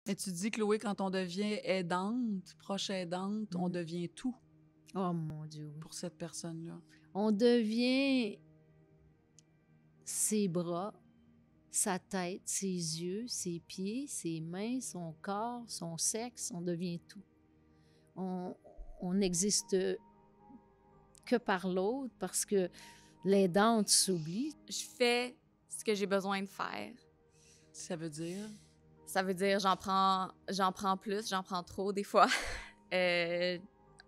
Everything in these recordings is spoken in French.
Et tu dis, Chloé, quand on devient aidante, proche aidante, on devient tout Oh mon Dieu, oui. pour cette personne-là. On devient ses bras, sa tête, ses yeux, ses pieds, ses mains, son corps, son sexe, on devient tout. On n'existe que par l'autre parce que l'aidante s'oublie. Je fais ce que j'ai besoin de faire. Ça veut dire? Ça veut dire j'en prends plus, j'en prends trop des fois.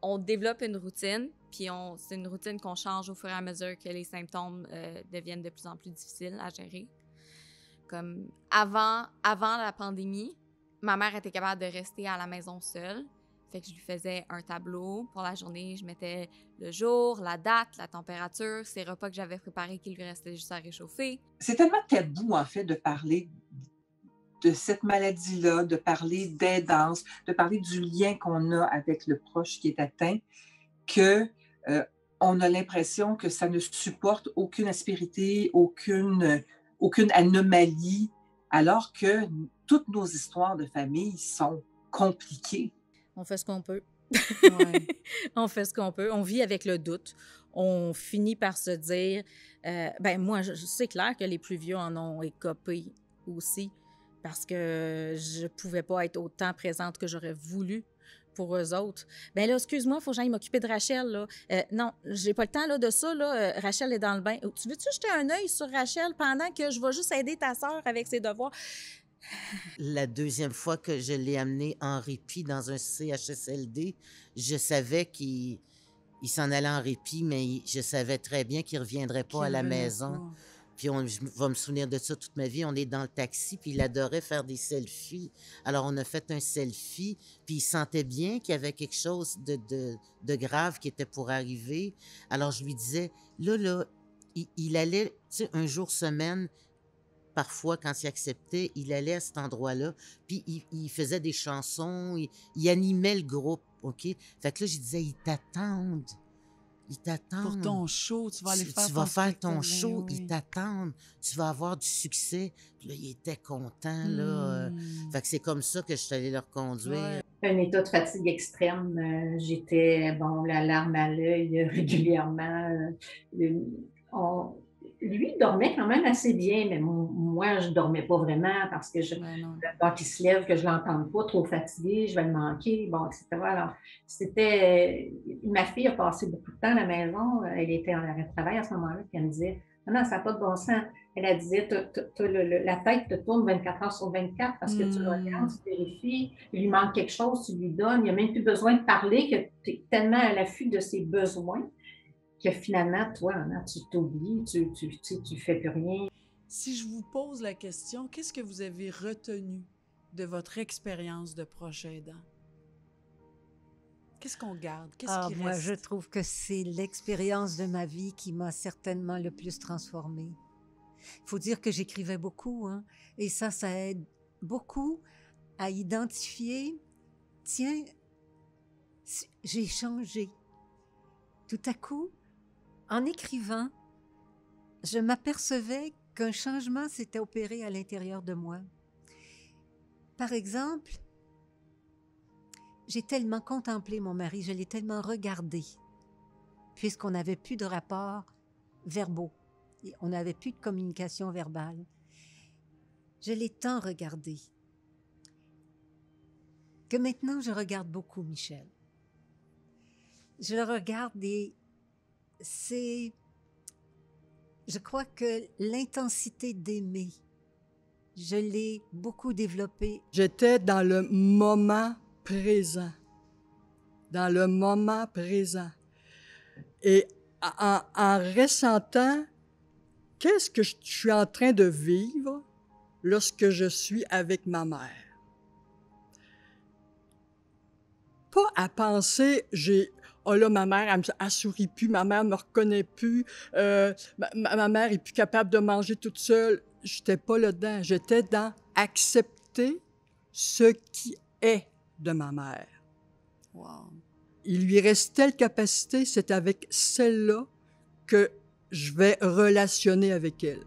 On développe une routine, puis c'est une routine qu'on change au fur et à mesure que les symptômes deviennent de plus en plus difficiles à gérer. Comme avant la pandémie, ma mère était capable de rester à la maison seule. Fait que je lui faisais un tableau pour la journée. Je mettais le jour, la date, la température, ces repas que j'avais préparés qui lui restaient juste à réchauffer. C'est tellement tabou, en fait, de parler de cette maladie-là, de parler d'aidance, de parler du lien qu'on a avec le proche qui est atteint, que on a l'impression que ça ne supporte aucune aspérité, aucune anomalie, alors que toutes nos histoires de famille sont compliquées. On fait ce qu'on peut. Ouais. On fait ce qu'on peut. On vit avec le doute. On finit par se dire... moi, c'est clair que les plus vieux en ont écopé aussi parce que je pouvais pas être autant présente que j'aurais voulu pour eux autres. Bien là, excuse-moi, il faut que j'aille m'occuper de Rachel, là. Non, j'ai pas le temps là, de ça, là. Rachel est dans le bain. Tu veux-tu jeter un œil sur Rachel pendant que je vais juste aider ta sœur avec ses devoirs? La deuxième fois que je l'ai amené en répit dans un CHSLD, je savais qu'il s'en allait en répit, mais je savais très bien qu'il ne reviendrait pas à la maison. Puis je vais me souvenir de ça toute ma vie. On est dans le taxi, puis il adorait faire des selfies. Alors, on a fait un selfie, puis il sentait bien qu'il y avait quelque chose de grave qui était pour arriver. Alors, je lui disais, là, il allait, tu sais, un jour semaine, parfois, quand il acceptait, il allait à cet endroit-là, puis il faisait des chansons, il animait le groupe, OK? Fait que là, je disais, ils t'attendent. Pour ton show, tu vas aller faire Tu vas faire ton spectacle, show, oui. ils t'attendent. Tu vas avoir du succès. Puis là, il était content, là. Fait que c'est comme ça que je suis allée le reconduire. Ouais. Un état de fatigue extrême. J'étais, la larme à l'œil régulièrement. Lui, il dormait quand même assez bien, mais moi, je ne dormais pas vraiment parce que le temps qu'il se lève, que je ne l'entende pas, trop fatigué, je vais le manquer, etc. Alors, ma fille a passé beaucoup de temps à la maison. Elle était en arrêt de travail à ce moment-là, puis elle me disait, non, ça n'a pas de bon sens. Elle disait, la tête te tourne 24 heures sur 24 parce que tu le regardes, tu vérifies, il lui manque quelque chose, tu lui donnes, il n'y a même plus besoin de parler, que tu es tellement à l'affût de ses besoins que finalement, toi, tu t'oublies, tu fais plus rien. Si je vous pose la question, qu'est-ce que vous avez retenu de votre expérience de proche aidant? Qu'est-ce qu'on garde? Qu'est-ce qui moi, reste? je trouve que c'est l'expérience de ma vie qui m'a certainement le plus transformée. Il faut dire que j'écrivais beaucoup, hein, et ça aide beaucoup à identifier, tiens, j'ai changé. Tout à coup, en écrivant, je m'apercevais qu'un changement s'était opéré à l'intérieur de moi. Par exemple, j'ai tellement contemplé mon mari, je l'ai tellement regardé, puisqu'on n'avait plus de rapports verbaux, on n'avait plus de communication verbale. Je l'ai tant regardé que maintenant je regarde beaucoup Michel. Je le regarde et je crois que l'intensité d'aimer, je l'ai beaucoup développée. J'étais dans le moment présent. Dans le moment présent. Et en ressentant qu'est-ce que je suis en train de vivre lorsque je suis avec ma mère. Pas à penser, oh là, ma mère, elle sourit plus, ma mère me reconnaît plus, ma mère est plus capable de manger toute seule. J'étais pas là-dedans. J'étais dans accepter ce qui est de ma mère. Wow. Il lui reste telle capacité, c'est avec celle-là que je vais relationner avec elle.